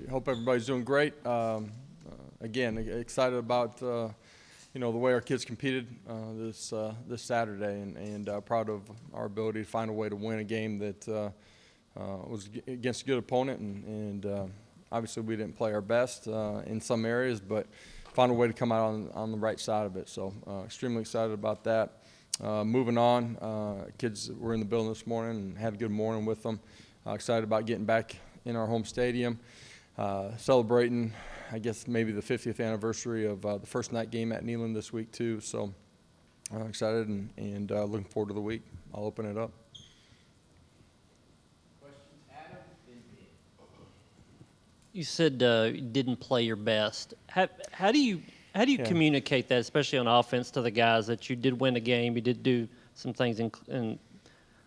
hope everybody's doing great. Again, excited about the way our kids competed this Saturday, and proud of our ability to find a way to win a game that was against a good opponent, and obviously we didn't play our best in some areas, but found a way to come out on the right side of it. So extremely excited about that. Moving on, kids were in the building this morning and had a good morning with them. Excited about getting back in our home stadium, celebrating, I guess, maybe the 50th anniversary of the first night game at Neyland this week too. So excited and looking forward to the week. I'll open it up. You said you didn't play your best. How do you communicate that, especially on offense, to the guys that you did win a game, you did do some things in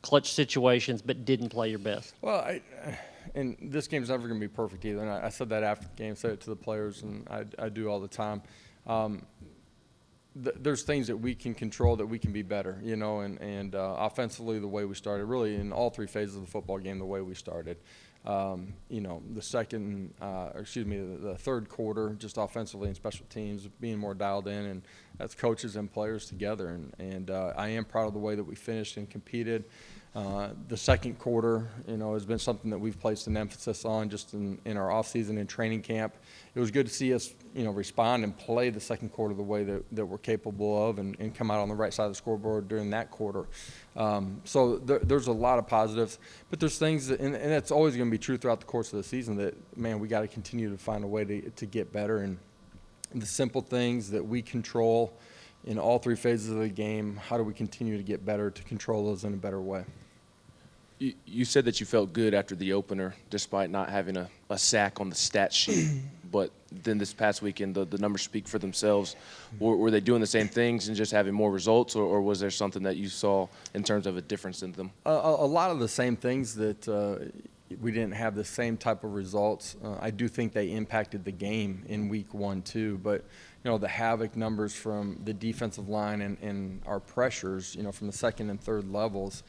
clutch situations, but didn't play your best? Well, and this game's never going to be perfect either. And I said that after the game, said it to the players, and I do all the time. There's things that we can control that we can be better, and offensively the way we started, really in all three phases of the football game, the way we started. The third quarter, just offensively and special teams, being more dialed in, and that's coaches and players together. And I am proud of the way that we finished and competed. The second quarter, has been something that we've placed an emphasis on just in our offseason and training camp. It was good to see us, respond and play the second quarter the way that we're capable of and come out on the right side of the scoreboard during that quarter. So there's a lot of positives, but there's things, and it's always going to be true throughout the course of the season, that, man, we got to continue to find a way to get better. And the simple things that we control in all three phases of the game, how do we continue to get better to control those in a better way? You said that you felt good after the opener, despite not having a sack on the stat sheet. But then this past weekend, the numbers speak for themselves. Were they doing the same things and just having more results, or was there something that you saw in terms of a difference in them? A lot of the same things that we didn't have the same type of results. I do think they impacted the game in week 1 too. But the havoc numbers from the defensive line and our pressures, from the second and third levels.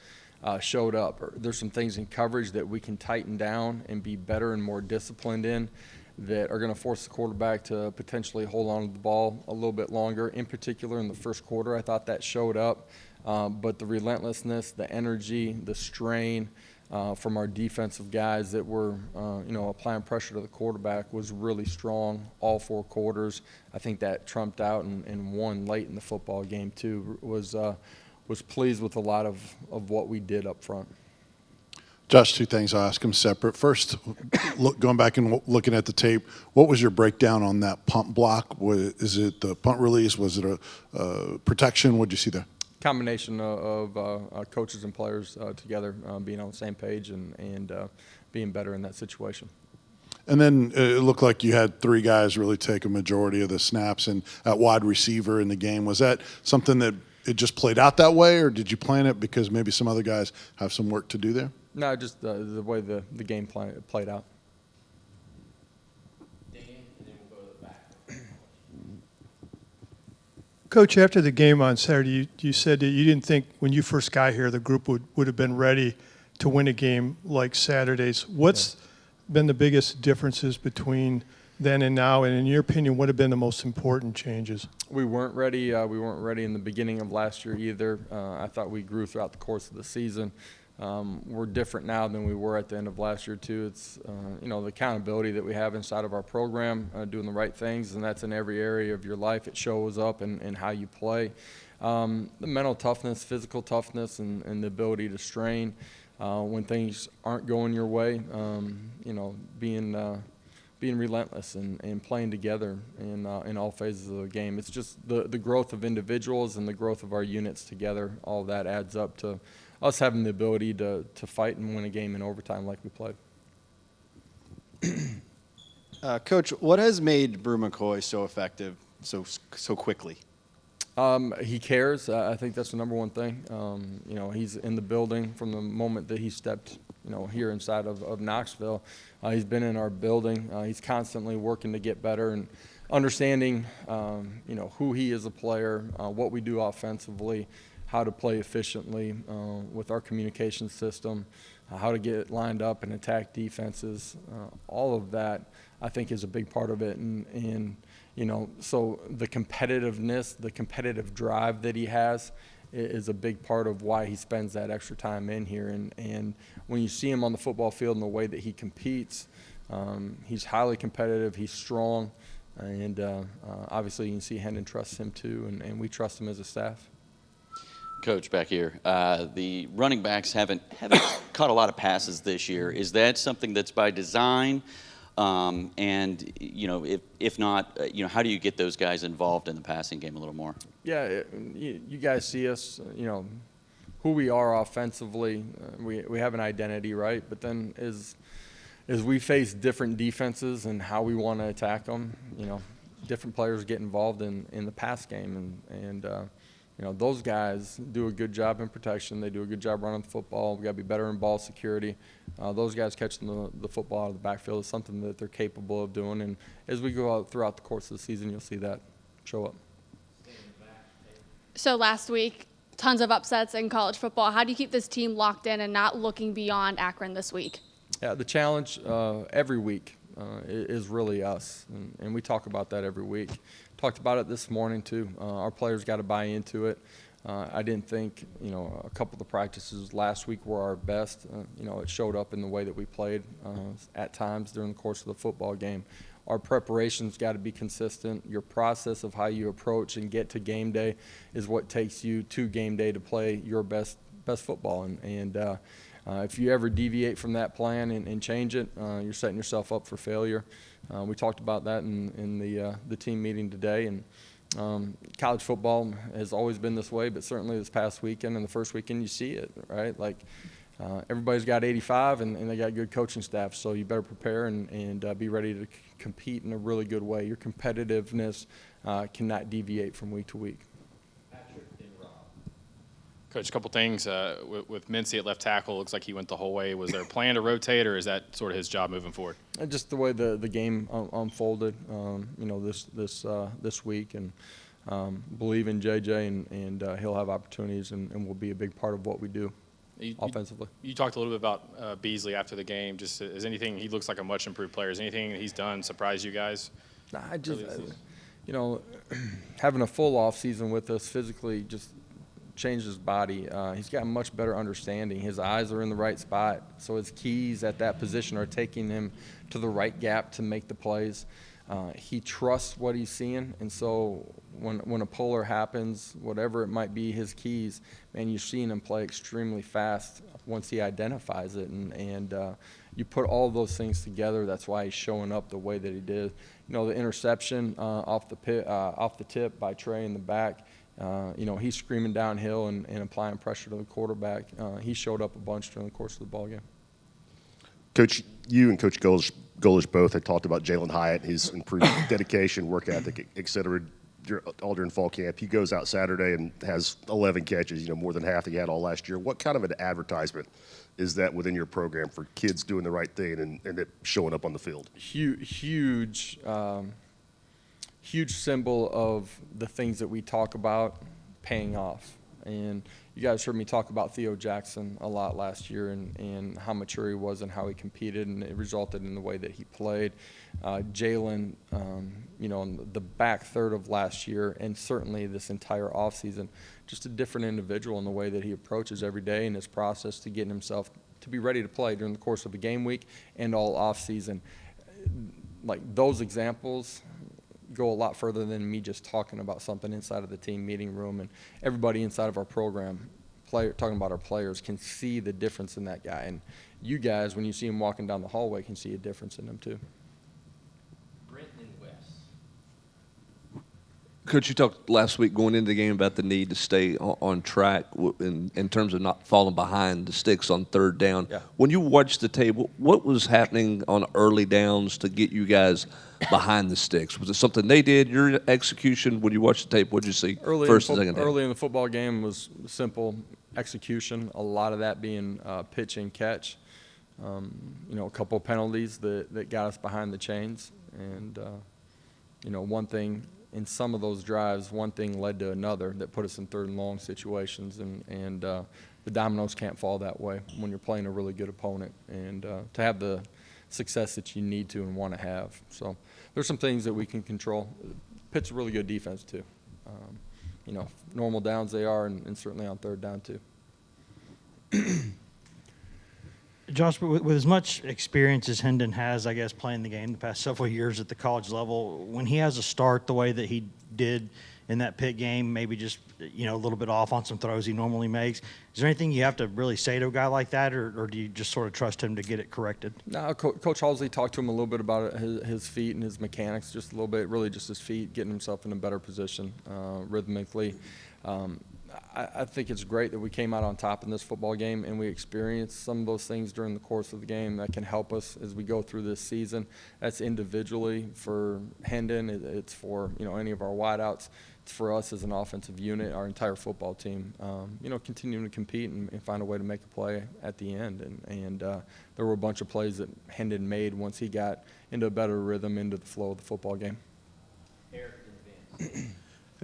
Showed up. There's some things in coverage that we can tighten down and be better and more disciplined in that are going to force the quarterback to potentially hold on to the ball a little bit longer. In particular, in the first quarter, I thought that showed up. But the relentlessness, the energy, the strain from our defensive guys that were, applying pressure to the quarterback was really strong all 4 quarters. I think that trumped out and won late in the football game too. Was pleased with a lot of what we did up front. Josh, 2 things I'll ask them separate. First, going back and looking at the tape, what was your breakdown on that punt block? Is it the punt release? Was it a protection? What did you see there? Combination of coaches and players together being on the same page and being better in that situation. And then it looked like you had 3 guys really take a majority of the snaps and at wide receiver in the game. Was that something that it just played out that way, or did you plan it because maybe some other guys have some work to do there? No, just the way the game played out. Dan, and then we'll go to the back. Coach, after the game on Saturday, you said that you didn't think when you first got here the group would have been ready to win a game like Saturday's. What's been the biggest differences between then and now, and in your opinion, what have been the most important changes? We weren't ready. We weren't ready in the beginning of last year either. I thought we grew throughout the course of the season. We're different now than we were at the end of last year too. It's the accountability that we have inside of our program, doing the right things, and that's in every area of your life. It shows up in how you play. The mental toughness, physical toughness, and the ability to strain when things aren't going your way. Being relentless and playing together in all phases of the game. It's just the growth of individuals and the growth of our units together. All of that adds up to us having the ability to fight and win a game in overtime like we played. Coach, what has made Brew McCoy so effective so quickly? He cares. I think that's the number one thing. He's in the building from the moment that he stepped, here inside of Knoxville. He's been in our building. He's constantly working to get better and understanding, who he is a player, what we do offensively, how to play efficiently with our communication system, how to get lined up and attack defenses. All of that, I think, is a big part of it. And so the competitiveness, the competitive drive that he has is a big part of why he spends that extra time in here. And when you see him on the football field and the way that he competes, he's highly competitive, he's strong, and obviously you can see Hendon trusts him too, and we trust him as a staff. Coach, back here, the running backs haven't caught a lot of passes this year. Is that something that's by design? And if not, how do you get those guys involved in the passing game a little more? Yeah, you guys see us, who we are offensively. We have an identity, right? But then as we face different defenses and how we want to attack them, different players get involved in the pass game, and those guys do a good job in protection. They do a good job running the football. We got to be better in ball security. Those guys catching the football out of the backfield is something that they're capable of doing. And as we go out throughout the course of the season, you'll see that show up. So last week, tons of upsets in college football. How do you keep this team locked in and not looking beyond Akron this week? Yeah, the challenge every week is really us, and we talk about that every week. Talked about it this morning too. Our players got to buy into it. I didn't think a couple of the practices last week were our best. It showed up in the way that we played at times during the course of the football game. Our preparation's got to be consistent. Your process of how you approach and get to game day is what takes you to game day to play your best football. And if you ever deviate from that plan and change it, you're setting yourself up for failure. We talked about that in the team meeting today. And college football has always been this way, but certainly this past weekend and the first weekend you see it, right? Like everybody's got 85 and they got good coaching staff, so you better prepare and be ready to compete in a really good way. Your competitiveness cannot deviate from week to week. Coach, a couple things. With Mincy at left tackle, looks like he went the whole way. Was there a plan to rotate, or is that sort of his job moving forward? Just the way the game unfolded, this week, and believe in JJ, and he'll have opportunities and will be a big part of what we do offensively. You talked a little bit about Beasley after the game. Just is anything? He looks like a much improved player. Is anything that he's done surprise you guys? I just, having a full off season with us physically just changed his body. He's got a much better understanding. His eyes are in the right spot, so his keys at that position are taking him to the right gap to make the plays. He trusts what he's seeing, and so when a puller happens, whatever it might be, his keys, man, you're seeing him play extremely fast once he identifies it, and you put all of those things together. That's why he's showing up the way that he did. The interception off the tip by Trey in the back. He's screaming downhill and applying pressure to the quarterback. He showed up a bunch during the course of the ball game. Coach, you and Coach Golish both had talked about Jalen Hyatt, his improved dedication, work ethic, et cetera, all during fall camp. He goes out Saturday and has 11 catches, more than half he had all last year. What kind of an advertisement is that within your program for kids doing the right thing and it showing up on the field? Huge symbol of the things that we talk about paying off. And you guys heard me talk about Theo Jackson a lot last year and how mature he was and how he competed, and it resulted in the way that he played. Jalen, in the back third of last year and certainly this entire offseason, just a different individual in the way that he approaches every day in his process to getting himself to be ready to play during the course of a game week and all offseason. Like those examples go a lot further than me just talking about something inside of the team meeting room, and everybody inside of our program talking about our players can see the difference in that guy, and you guys, when you see him walking down the hallway, can see a difference in him too. Coach, you talked last week going into the game about the need to stay on track in terms of not falling behind the sticks on third down. Yeah. When you watched the tape, what was happening on early downs to get you guys behind the sticks? Was it something they did, your execution? When you watched the tape, what did you see first and second half? Early in the football game was simple execution, a lot of that being pitch and catch. A couple of penalties that got us behind the chains. And, one thing – in some of those drives, one thing led to another that put us in third and long situations, and the dominoes can't fall that way when you're playing a really good opponent, and to have the success that you need to and want to have. So there's some things that we can control. Pitt's a really good defense too. Normal downs they are, and certainly on third down too. Josh, with as much experience as Hendon has, I guess, playing the game the past several years at the college level, when he has a start the way that he did in that Pitt game, maybe just a little bit off on some throws he normally makes, is there anything you have to really say to a guy like that, or do you just sort of trust him to get it corrected? No, Coach Halsey talked to him a little bit about his feet and his mechanics, just a little bit, really just his feet, getting himself in a better position rhythmically. I think it's great that we came out on top in this football game, and we experienced some of those things during the course of the game that can help us as we go through this season. That's individually for Hendon. It's for any of our wideouts. It's for us as an offensive unit, our entire football team. Continuing to compete and find a way to make a play at the end. And there were a bunch of plays that Hendon made once he got into a better rhythm, into the flow of the football game.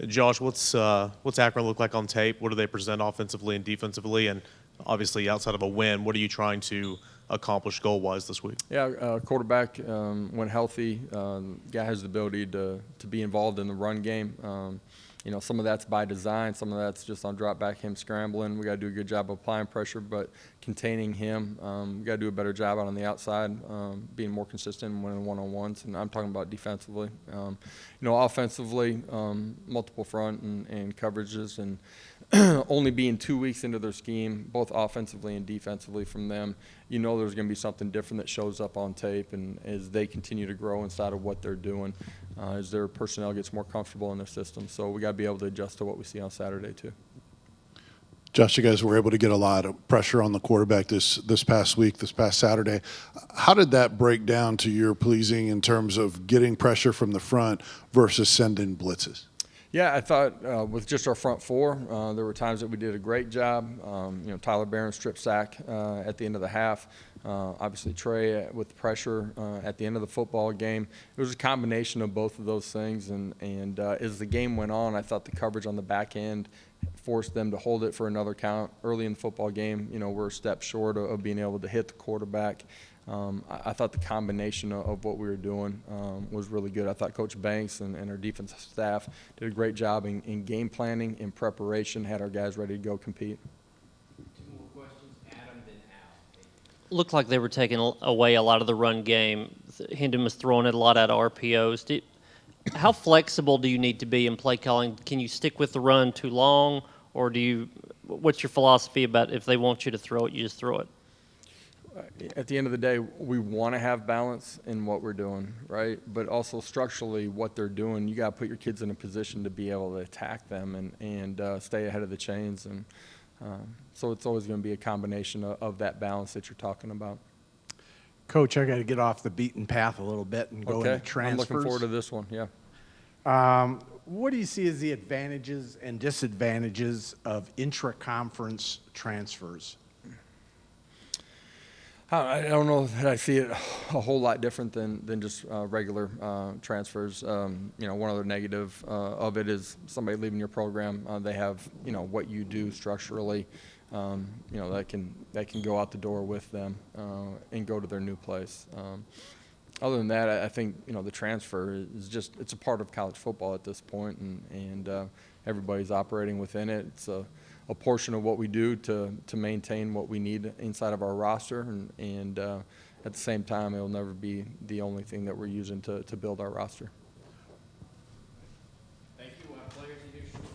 Josh, what's Akron look like on tape? What do they present offensively and defensively? And obviously, outside of a win, what are you trying to accomplish goal-wise this week? Yeah, quarterback, when healthy, guy has the ability to be involved in the run game. Some of that's by design. Some of that's just on drop back, him scrambling. We got to do a good job of applying pressure, but containing him. We got to do a better job out on the outside, being more consistent and winning one-on-ones. And I'm talking about defensively. Offensively, multiple front and coverages, and only being 2 weeks into their scheme, both offensively and defensively from them, there's going to be something different that shows up on tape, and as they continue to grow inside of what they're doing, as their personnel gets more comfortable in their system. So we got to be able to adjust to what we see on Saturday too. Josh, you guys were able to get a lot of pressure on the quarterback this past week, this past Saturday. How did that break down to your pleasing in terms of getting pressure from the front versus sending blitzes? Yeah, I thought with just our front four, there were times that we did a great job. Tyler Barron's strip sack at the end of the half. Obviously, Trey with pressure at the end of the football game. It was a combination of both of those things. And as the game went on, I thought the coverage on the back end forced them to hold it for another count. Early in the football game, we're a step short of being able to hit the quarterback. I thought the combination of what we were doing was really good. I thought Coach Banks and our defensive staff did a great job in game planning, in preparation, had our guys ready to go compete. Two more questions, Adam, then Al. Looked like they were taking away a lot of the run game. Hendon was throwing it a lot out of RPOs. How flexible do you need to be in play calling? Can you stick with the run too long, or what's your philosophy about if they want you to throw it, you just throw it? At the end of the day, we want to have balance in what we're doing, right? But also structurally, what they're doing, you got to put your kids in a position to be able to attack them and stay ahead of the chains. And so it's always going to be a combination of that balance that you're talking about. Coach, I got to get off the beaten path a little bit and go into transfers. I'm looking forward to this one, yeah. What do you see as the advantages and disadvantages of intra-conference transfers? I don't know that I see it a whole lot different than just regular transfers. One other negative of it is somebody leaving your program. They have, what you do structurally, that can go out the door with them and go to their new place. Other than that, I think, the transfer is it's a part of college football at this point, and everybody's operating within it. It's a portion of what we do to maintain what we need inside of our roster, and at the same time, it'll never be the only thing that we're using to build our roster. Thank you. Players, introduce yourself.